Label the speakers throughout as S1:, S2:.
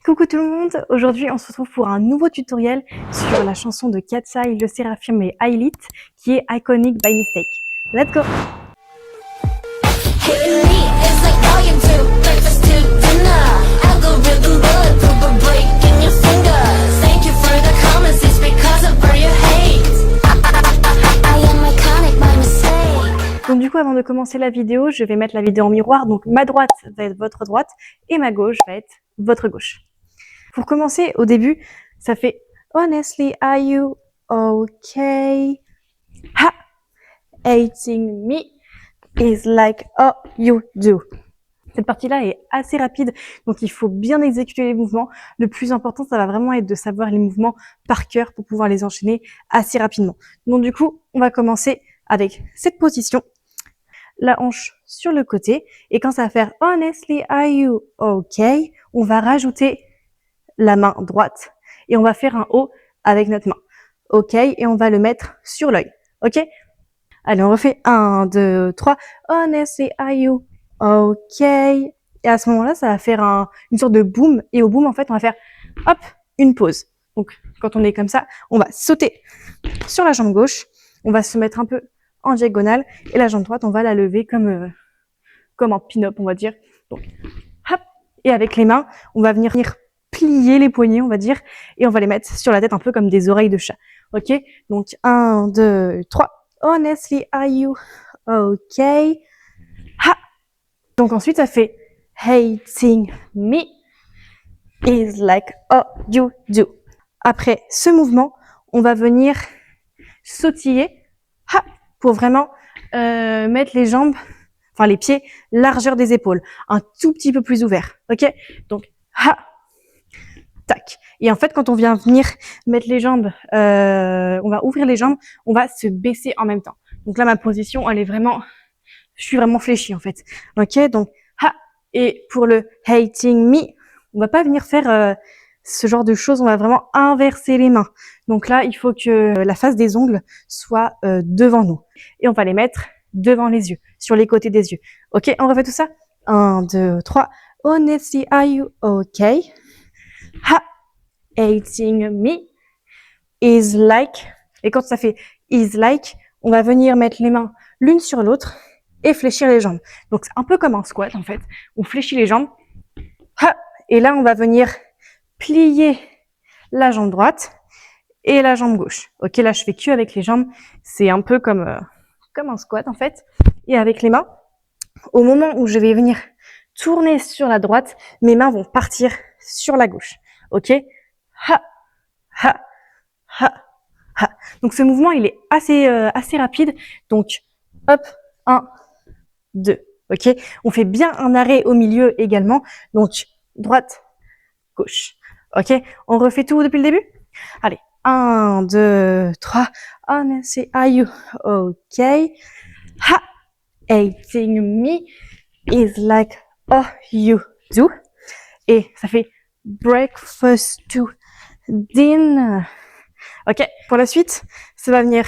S1: Coucou tout le monde, aujourd'hui on se retrouve pour un nouveau tutoriel sur la chanson de Katseye, Le Seraphim et Ailit qui est Iconic by Mistake. Let's go! Donc du coup, avant de commencer la vidéo, je vais mettre la vidéo en miroir. Donc ma droite va être votre droite et ma gauche va être votre gauche. Pour commencer, au début, ça fait Honestly, are you okay? Ha! Hating me is like oh you do. Cette partie-là est assez rapide, donc il faut bien exécuter les mouvements. Le plus important, ça va vraiment être de savoir les mouvements par cœur pour pouvoir les enchaîner assez rapidement. Donc du coup, on va commencer avec cette position. La hanche sur le côté, et quand ça va faire Honestly, are you okay? On va rajouter la main droite et on va faire un O avec notre main. OK, et on va le mettre sur l'œil. OK? Allez, on refait 1, 2, 3. Honestly, are you okay? Et à ce moment-là, ça va faire une sorte de boom. Et au boom, en fait, on va faire hop, une pause. Donc, quand on est comme ça, on va sauter sur la jambe gauche. On va se mettre un peu en diagonale. Et la jambe droite, on va la lever comme en pin-up, on va dire. Donc, hop. Et avec les mains, on va venir plier les poignets, on va dire, et on va les mettre sur la tête un peu comme des oreilles de chat. OK? Donc, 1, 2, 3. Honestly, are you okay? Ha! Donc ensuite, ça fait hating me is like oh you do. Après ce mouvement, on va venir sautiller ha! Pour vraiment mettre les jambes, enfin les pieds, largeur des épaules, un tout petit peu plus ouvert. OK? Donc, ha! Tac. Et en fait, quand on vient venir mettre les jambes, on va ouvrir les jambes, on va se baisser en même temps. Donc là, ma position, elle est vraiment, je suis vraiment fléchie en fait. OK, donc ha. Et pour le hating me, on va pas venir faire ce genre de choses. On va vraiment inverser les mains. Donc là, il faut que la face des ongles soit devant nous, et on va les mettre devant les yeux, sur les côtés des yeux. OK, on refait tout ça. 1, 2, 3. Honestly, are you okay? Ha! Hating me is like. Et quand ça fait is like, on va venir mettre les mains l'une sur l'autre et fléchir les jambes. Donc c'est un peu comme un squat en fait. On fléchit les jambes. Ha! Et là, on va venir plier la jambe droite et la jambe gauche. OK, là je fais que avec les jambes. C'est un peu comme un squat en fait. Et avec les mains, au moment où je vais venir tourner sur la droite, mes mains vont partir sur la gauche. OK? Ha, ha, ha, ha. Donc ce mouvement, il est assez rapide. Donc, hop, 1, 2. OK? On fait bien un arrêt au milieu également. Donc, droite, gauche. OK? On refait tout depuis le début? Allez, 1, 2, 3. Honestly, are you okay? Ha! Hating me is like oh you do. Et ça fait breakfast to dinner. OK, pour la suite, on va venir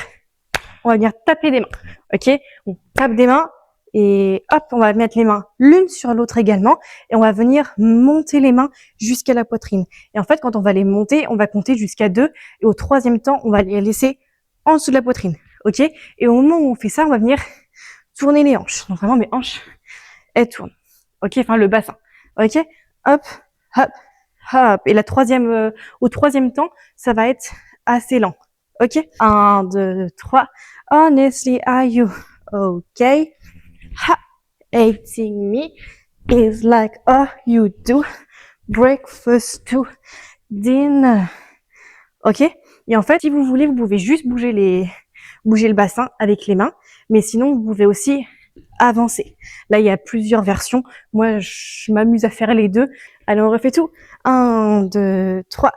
S1: taper des mains. OK, on tape des mains et hop, on va mettre les mains l'une sur l'autre également et on va venir monter les mains jusqu'à la poitrine. Et en fait, quand on va les monter, on va compter jusqu'à 2 et au troisième temps, on va les laisser en dessous de la poitrine. OK, et au moment où on fait ça, on va venir tourner les hanches. Donc vraiment, mes hanches, elles tournent. OK, enfin le bassin. OK, hop, hop, hop. Et au troisième temps, ça va être assez lent. OK? 1, 2, 3. Honestly, are you okay? Ha! Hating me is like oh you do. Breakfast to dinner. OK? Et en fait, si vous voulez, vous pouvez juste bouger le bassin avec les mains. Mais sinon, vous pouvez aussi avancer. Là, il y a plusieurs versions. Moi, je m'amuse à faire les deux. Allez, on refait tout. 1, 2, 3.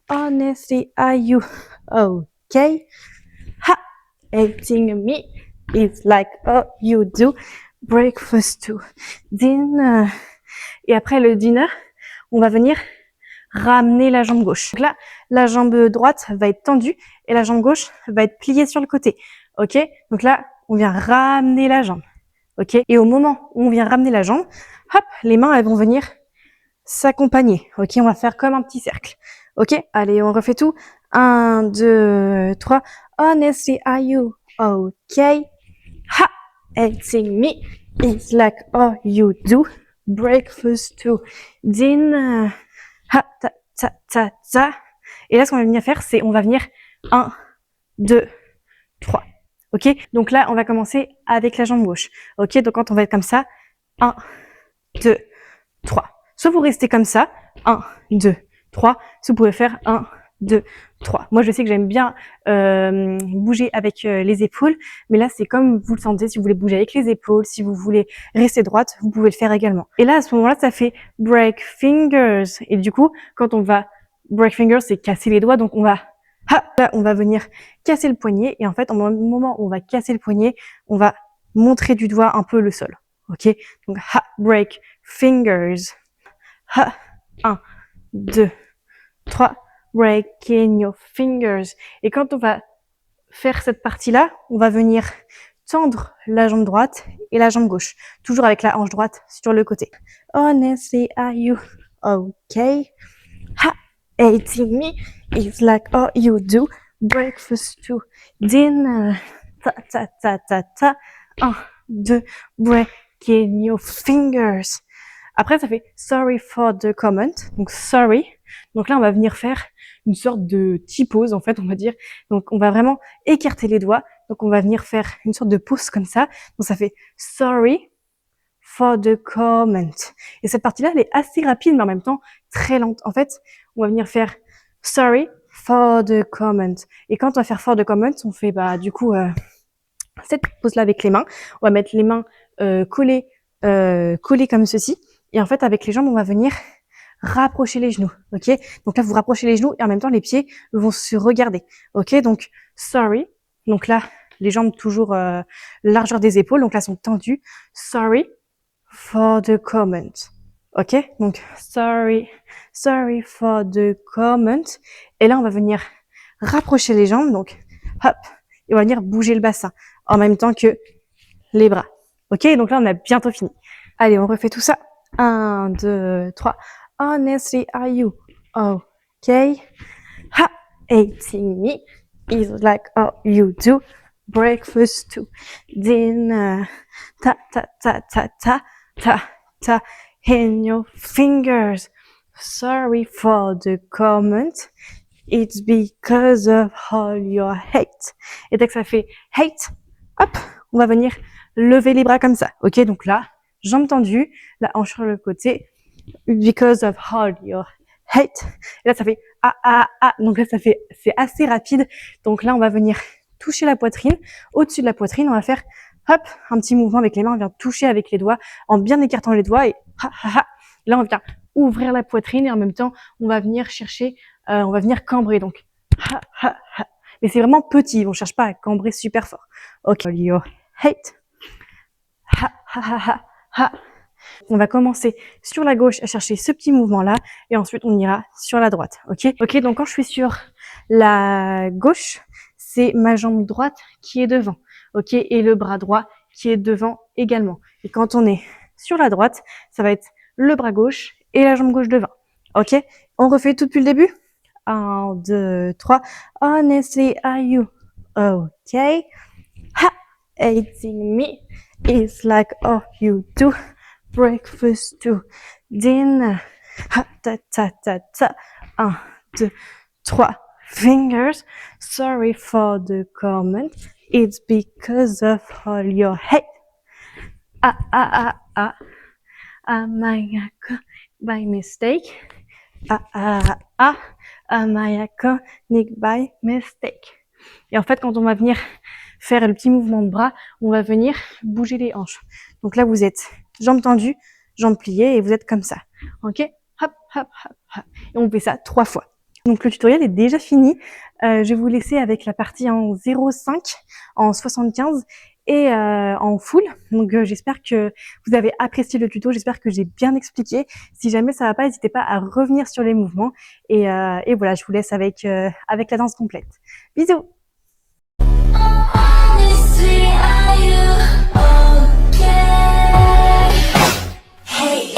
S1: Honestly, are you okay? Ha! Hating me is like oh you do. Breakfast to dinner. Et après le dinner, on va venir ramener la jambe gauche. Donc là, la jambe droite va être tendue et la jambe gauche va être pliée sur le côté. OK? Donc là, on vient ramener la jambe. OK? Et au moment où on vient ramener la jambe, hop, les mains, elles vont venir s'accompagner. Ok, on va faire comme un petit cercle. Ok, allez, on refait tout. 1, 2, 3. Honestly, are you okay? Ha! Hating me is like all you do. Breakfast to dinner. Ha, ta, ta, ta, ta. Et là, ce qu'on va venir faire, c'est on va venir 1, 2, 3. Ok? Donc là, on va commencer avec la jambe gauche. Ok? Donc quand on va être comme ça, 1, 2, 3. Soit vous restez comme ça, 1, 2, 3. Soit vous pouvez faire 1, 2, 3. Moi, je sais que j'aime bien bouger avec les épaules, mais là, c'est comme vous le sentez. Si vous voulez bouger avec les épaules, si vous voulez rester droite, vous pouvez le faire également. Et là, à ce moment-là, ça fait break fingers. Et du coup, quand on va break fingers, c'est casser les doigts. Donc, on va là, on va venir casser le poignet. Et en fait, au moment où on va casser le poignet, on va montrer du doigt un peu le sol. Ok? Donc, break fingers. 1, 2, 3. Breaking your fingers. Et quand on va faire cette partie-là, on va venir tendre la jambe droite et la jambe gauche. Toujours avec la hanche droite sur le côté. Honestly, are you okay? Hating me is like all you do. Breakfast to dinner. Ta, ta, ta, ta, ta. 1, 2, breaking your fingers. Après, ça fait sorry for the comment. Donc, sorry. Donc là, on va venir faire une sorte de T-pose, en fait, on va dire. Donc, on va vraiment écarter les doigts. Donc, on va venir faire une sorte de pose comme ça. Donc, ça fait sorry for the comment. Et cette partie-là, elle est assez rapide, mais en même temps, très lente. En fait, on va venir faire sorry for the comment. Et quand on va faire for the comment, on fait, du coup, cette pose-là avec les mains. On va mettre les mains collées comme ceci. Et en fait, avec les jambes, on va venir rapprocher les genoux. Ok? Donc là, vous rapprochez les genoux et en même temps, les pieds vont se regarder. Ok? Donc, sorry. Donc là, les jambes toujours largeur des épaules. Donc là, sont tendues. Sorry for the comment. Ok? Donc, sorry for the comment. Et là, on va venir rapprocher les jambes. Donc, hop. Et on va venir bouger le bassin en même temps que les bras. Ok? Donc là, on a bientôt fini. Allez, on refait tout ça. 1, 2, 3. Honestly, are you okay? Hating me is like all you do. Breakfast to dinner. Ta, ta, ta, ta, ta, ta, ta. In your fingers. Sorry for the comment. It's because of all your hate. Et dès que ça fait hate, hop, on va venir lever les bras comme ça. Ok, donc là, jambes tendues, la hanche sur le côté. Because of all your hate. Et là, ça fait Donc là, c'est assez rapide. Donc là, on va venir toucher la poitrine. Au-dessus de la poitrine, on va faire, hop, un petit mouvement avec les mains. On vient toucher avec les doigts en bien écartant les doigts et Là, on vient ouvrir la poitrine et en même temps, on va venir chercher, on va venir cambrer. Donc, mais c'est vraiment petit. On cherche pas à cambrer super fort. Ok, your hate. On va commencer sur la gauche à chercher ce petit mouvement-là et ensuite on ira sur la droite. Ok, donc quand je suis sur la gauche, c'est ma jambe droite qui est devant. Ok, et le bras droit qui est devant également. Et quand on est sur la droite, ça va être le bras gauche et la jambe gauche devant. Ok, on refait tout depuis le début. 1, 2, 3. Honestly, are you okay? Hating me is like all you do. Breakfast to dinner. Ta ta ta ta. 1, 2, 3. Fingers. Sorry for the comment. It's because of all your hate. By mistake. By mistake. Et en fait, quand on va venir faire le petit mouvement de bras, on va venir bouger les hanches. Donc là, vous êtes jambes tendues, jambes pliées et vous êtes comme ça. Ok? Hop, hop, hop, hop. Et on fait ça 3 fois. Donc le tutoriel est déjà fini. Je vais vous laisser avec la partie en 0,5, en 75 et en full. Donc j'espère que vous avez apprécié le tuto, j'espère que j'ai bien expliqué. Si jamais ça va pas, n'hésitez pas à revenir sur les mouvements. Et voilà, je vous laisse avec la danse complète. Bisous! Honestly, are you okay? Hey,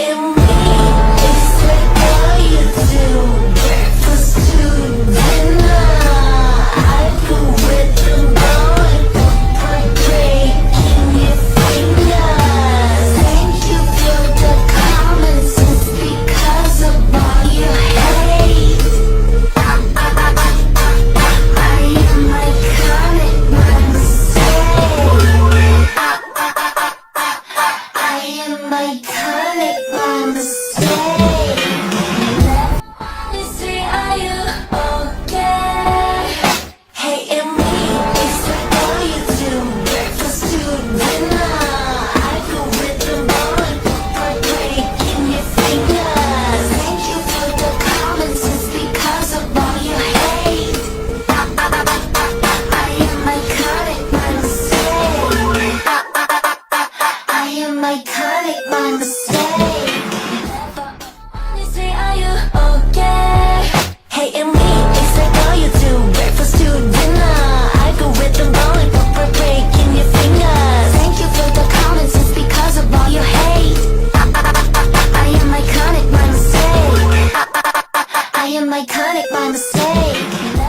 S2: ironic by mistake.